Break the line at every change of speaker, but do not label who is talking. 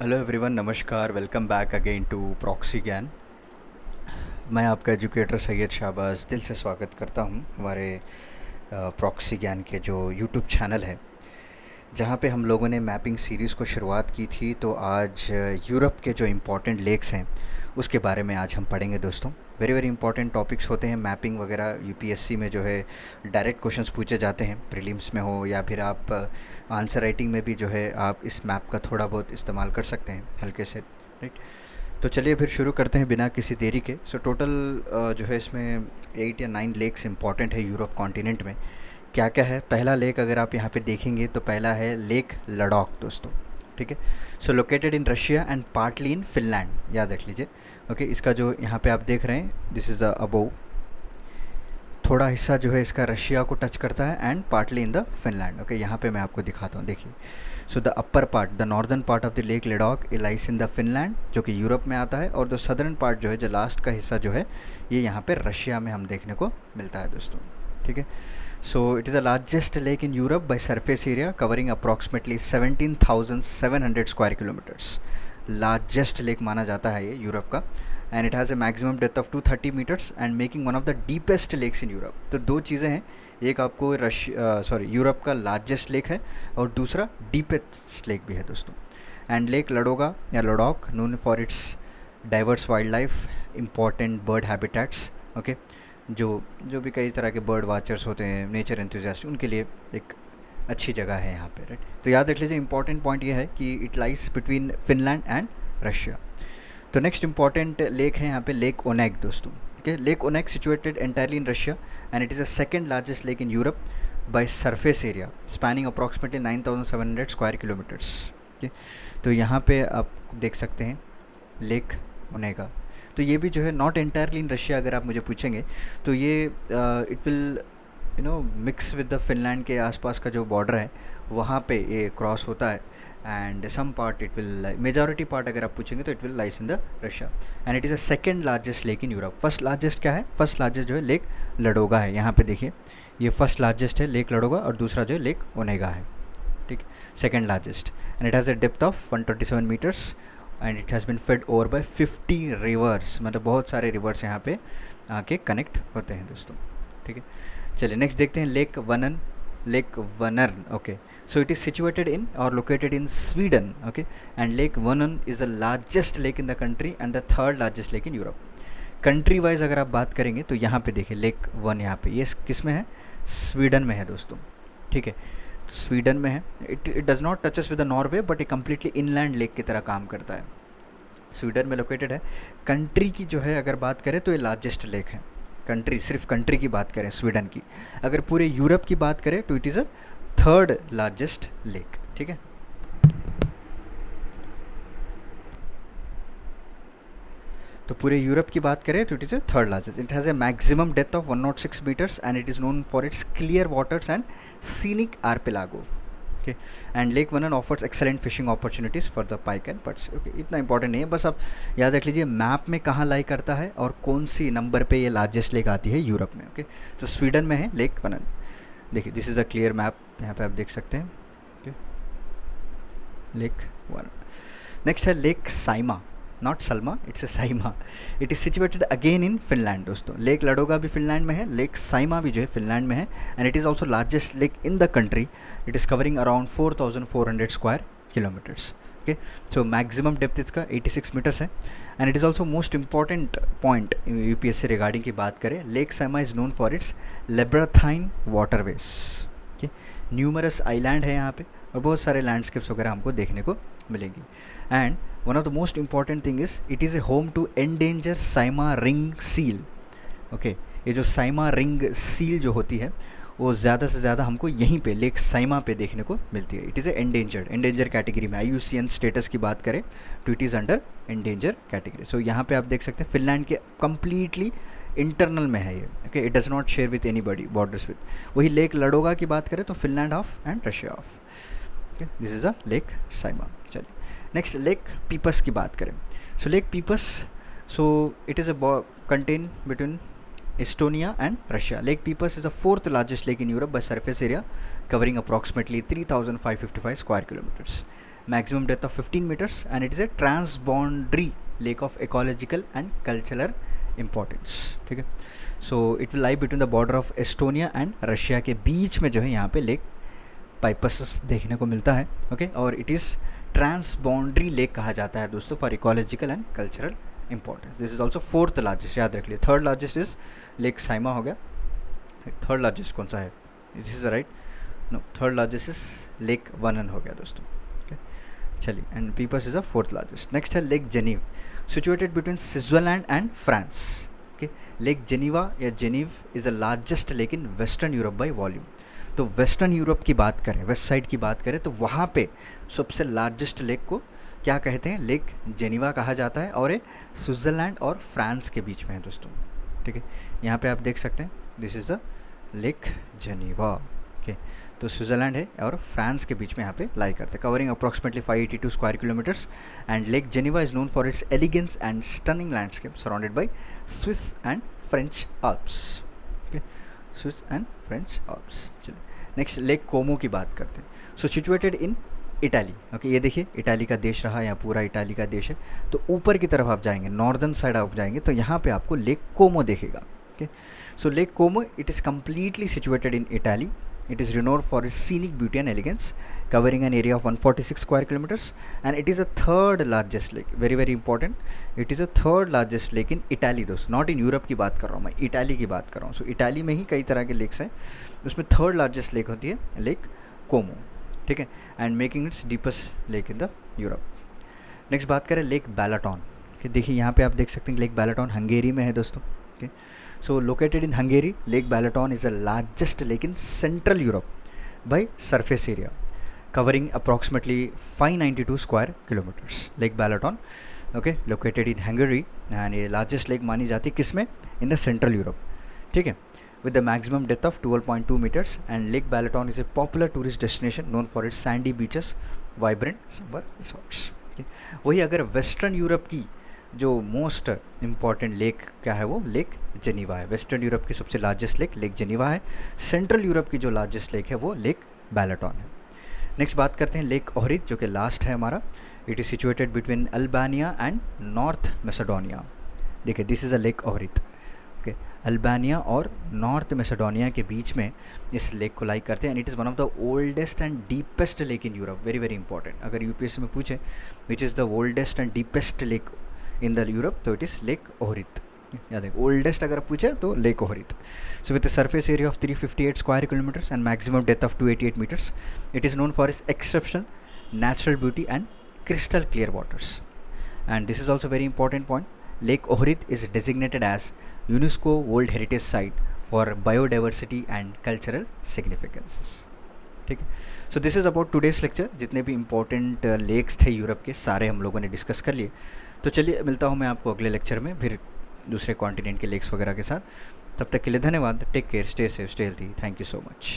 Hello everyone, नमस्कार। Welcome back again to proxy Gyan. मैं आपका एजुकेटर सैयद शाहबाज दिल से स्वागत करता हूं हमारे प्रॉक्सी ज्ञान के जो यूट्यूब चैनल है, जहां पे हम लोगों ने मैपिंग सीरीज़ को शुरुआत की थी। तो आज यूरोप के जो इम्पोर्टेंट लेक्स हैं उसके बारे में आज हम पढ़ेंगे दोस्तों। वेरी वेरी इंपॉर्टेंट टॉपिक्स होते हैं मैपिंग वगैरह। यूपीएससी में जो है डायरेक्ट क्वेश्चंस पूछे जाते हैं, प्रीलिम्स में हो या फिर आप आंसर राइटिंग में भी जो है आप इस मैप का थोड़ा बहुत इस्तेमाल कर सकते हैं हल्के से, राइट। तो चलिए फिर शुरू करते हैं बिना किसी देरी के। सो टोटल जो है इसमें 8 या 9 लेक्स इंपॉर्टेंट है यूरोप कॉन्टिनेंट में। क्या क्या है? पहला लेक अगर आप यहाँ पे देखेंगे तो पहला है लेक लद्दाख दोस्तों, ठीक है। So located in Russia and partly in Finland, याद रख लीजिए। ओके, इसका जो यहाँ पे आप देख रहे हैं, दिस इज़ द अबोव, थोड़ा हिस्सा जो है इसका रशिया को टच करता है and partly in the Finland. Okay, यहाँ पे मैं आपको दिखाता हूँ, देखिए। So the upper part, the northern part of the lake Ladoga lies in the Finland, जो कि यूरोप में आता है, और जो सदर्न पार्ट जो है, जो लास्ट का हिस्सा जो है, ये यहाँ पे रशिया में हम देखने को मिलता है दोस्तों, ठीक है। So it is the largest lake in Europe by surface area, covering approximately 17,700 square kilometers. Largest lake माना जाता है ये यूरोप का, and it has a maximum depth of 230 metres and making one of the deepest lakes in Europe. तो दो चीज़ें हैं, एक आपको यूरोप का लार्जेस्ट लेक है और दूसरा डीपेस्ट लेक भी है दोस्तों। एंड लेक लडोगा या Ladakh known for it's diverse wild life, important bird habitats. Okay, जो जो भी कई तरह के बर्ड वाचर्स होते हैं, नेचर एंथुजियास्ट, उनके लिए एक अच्छी जगह है यहाँ पे, राइट। तो याद रख लीजिए, इंपॉर्टेंट पॉइंट ये है कि it lies between Finland and Russia. तो नेक्स्ट इंपॉर्टेंट लेक है यहाँ पे लेक ओनेग दोस्तों। Okay, lake Onega situated entirely in Russia and it is the second largest lake in Europe by surface area, spanning approximately 9,700 square kilometres. Okay, तो यहाँ पे आप देख सकते हैं लेक ओनेगा। तो ये भी जो है नॉट एंटायरली इन रशिया, अगर आप मुझे पूछेंगे तो ये it will mix with the Finland के आसपास का जो बॉर्डर है वहाँ पे ये क्रॉस होता है, and some part it will, majority part अगर आप पूछेंगे तो it will lies in the Russia, and it is a second largest lake in Europe. First largest क्या है? फर्स्ट लार्जेस्ट जो है लेक लडोगा है, यहाँ पे देखिए, ये फर्स्ट लार्जेस्ट है लेक लडोगा, और दूसरा जो है लेक ओनेगा है, ठीक, second largest. And it has a depth of 127 metres and it has been fed over by 50 rivers, मतलब बहुत सारे रिवर्स यहाँ पे आके कनेक्ट होते हैं दोस्तों, ठीक है। चलिए नेक्स्ट देखते हैं लेक वनन, lake Vanern. Okay, so it is situated in और located in Sweden. Okay, and lake वनन is the largest lake in the country and the third largest lake in Europe. Country wise अगर आप बात करेंगे तो यहाँ पे देखिए लेक वन, यहाँ पे ये किस में है? स्वीडन में है दोस्तों, ठीक है, स्वीडन में है। It does not touches with the Norway, but ये कम्प्लीटली इनलैंड लेक की तरह काम करता है, स्वीडन में लोकेटेड है। कंट्री की जो है अगर बात करें तो ये लार्जेस्ट लेक है, कंट्री, सिर्फ कंट्री की बात करें स्वीडन की। अगर पूरे यूरोप की बात करें तो it is a third largest lake, ठीक है। तो पूरे यूरोप की बात करें तो it is a third largest. It has a maximum depth of 106 metres and it is known for its clear waters and scenic archipelago. Okay, and lake वनन offers excellent fishing opportunities for the pike and perch. Okay, इतना important नहीं है, बस आप याद रख लीजिए map में कहाँ लाई करता है और कौन सी नंबर पे ये लार्जेस्ट लेक आती है यूरोप में। ओके, तो स्वीडन में है लेक वनन, देखिए this is a clear map, यहाँ पे आप देख सकते हैं। ओके, लेक वनन। नेक्स्ट है lake Saimaa, not Salma, it's a Saimaa. It is situated again in Finland दोस्तों। लेक लडोगा भी फिनलैंड में है, लेक साइमा भी जो है फिनलैंड में है, and it is also largest lake in the country. It is covering around 4,400 square kilometres. Okay, so maximum depth इसका 86 मीटर्स है, and it is also most important point UPSC regarding की बात करें, lake Saimaa is known for its labyrinthine waterways. Okay, numerous island है यहाँ पे और बहुत सारे लैंडस्केप्स वगैरह हमको देखने को मिलेंगी। And one of the most important thing is it is a home to endanger Saimaa ring seal. Okay, ये जो साइमा रिंग सील जो होती है वो ज़्यादा से ज़्यादा हमको यहीं पे लेक साइमा पे देखने को मिलती है। It is a endanger category में, IUCN स्टेटस की बात करें तो it is under endanger category. So यहाँ पे आप देख सकते हैं फिनलैंड के कम्प्लीटली इंटरनल में है ये। Okay, it does not share with any body borders with. वही लेक लडोगा की बात करें तो Finland of and Russia of. Okay, this is a lake Saimaa. चलिए नेक्स्ट लेक पीपस की बात करें। So lake Peipus, so it is a contain between Estonia and Russia. Lake Peipus is the fourth largest lake in Europe by surface area, covering approximately 3,555 square kilometers. maximum depth of 15 meters, and it is a transboundary lake of ecological and cultural importance. ठीक है, so it will lie between the border of Estonia and Russia के बीच में जो है यहाँ पे lake पाइपस देखने को मिलता है. ओके, और इट इज़ ट्रांसबाउंड्री लेक कहा जाता है दोस्तों for ecological and cultural importance. This is also fourth largest, याद रख लिए. Third largest is lake Saimaa हो गया. थर्ड लार्जेस्ट कौन सा है? This is right. No, third largest is lake वनन हो गया दोस्तों. ओके, चलिए, and Peipus is a fourth largest. Next है lake Geneve, situated between Switzerland and France. Okay, lake Geneva या Geneve is the largest lake in Western Europe by volume. तो western Europe की बात करें, वेस्ट साइड की बात करें, तो वहाँ पे सबसे लार्जेस्ट लेक को क्या कहते हैं? लेक जेनीवा कहा जाता है, और ये स्विट्ज़रलैंड और फ्रांस के बीच में है दोस्तों. ठीक है, यहाँ पे आप देख सकते हैं, this is the lake Geneva. Okay, तो स्विट्ज़रलैंड है और फ्रांस के बीच में यहाँ पे लाई करते हैं, covering approximately 582 square kilometres. And lake Geneva is known for its elegance and stunning landscape surrounded by Swiss and French Alps. Okay, Swiss and French Alps. चलिए, नेक्स्ट लेक कोमो की बात करते हैं. So situated in Italy. Okay, ये देखिए Italy का देश रहा, यहाँ पूरा इटाली का देश है. तो ऊपर की तरफ आप जाएंगे, नॉर्दर्न साइड आप जाएंगे, तो यहाँ पे आपको लेक कोमो देखेगा. Okay, so lake Como, it is completely situated in Italy. It is renowned for its scenic beauty and elegance, covering an area of 146 square kilometers, and it is the third largest lake. Very very important. It is the third largest lake in Italy दोस्त, not in Europe की बात कर रहा हूँ मैं, Italy की बात कर रहा हूँ. सो इटाली में ही कई तरह के लेक्स हैं, उसमें थर्ड लार्जेस्ट लेक होती है लेक कोमो. ठीक है, and making it's deepest lake in the Europe. Next बात करें लेक बैलाटॉन. देखिए यहाँ पे आप देख सकते हैं लेक बैलाटॉन हंगेरी में है दोस्तों. Okay, so located in Hungary, Lake Balaton is the largest lake in Central Europe by surface area, covering approximately 592 square kilometers. Lake Balaton, okay, located in Hungary, and ये largest lake मानी जाती है किस में? In the Central Europe. ठीक है, with the maximum depth of 12.2 meters, and Lake Balaton is a popular tourist destination known for its sandy beaches, vibrant summer resorts. okay. वही अगर वेस्टर्न यूरोप की जो मोस्ट इम्पॉर्टेंट लेक क्या है, वो lake Geneva है. वेस्टर्न यूरोप की सबसे लार्जेस्ट लेक जेनीवा है. सेंट्रल यूरोप की जो लार्जेस्ट लेक है वो लेक बैलाटॉन है. नेक्स्ट बात करते हैं लेक ओहरिद, जो कि लास्ट है हमारा. It is situated between Albania and North Macedonia. देखिए, this is a lake Ohrid. Okay, Albania और नॉर्थ मैसेडोनिया के बीच में इस लेक को लाई करते हैं. And it is one of the oldest and deepest lake in Europe. Very very important. अगर यूपीएससी में पूछे which is the oldest and deepest lake in the Europe, तो इट इज़ लेक ओहरिद. याद है, oldest अगर पूछे तो lake Ohrid. So with surface area of 358 square kilometres and maximum depth of 288 metres, it is known for its exceptional natural beauty and crystal clear waters. And this is also very important point. Lake Ohrid is designated as UNESCO World Heritage Site for biodiversity and cultural significances. ठीक है, so this is about today's lecture. जितने भी important lakes थे Europe के, सारे हम लोगों ने डिस्कस कर लिए. तो चलिए, मिलता हूँ मैं आपको अगले लेक्चर में फिर दूसरे कॉन्टिनेंट के लेक्स वगैरह के साथ. तब तक के लिए धन्यवाद. Take care, stay safe, stay healthy. Thank you so much.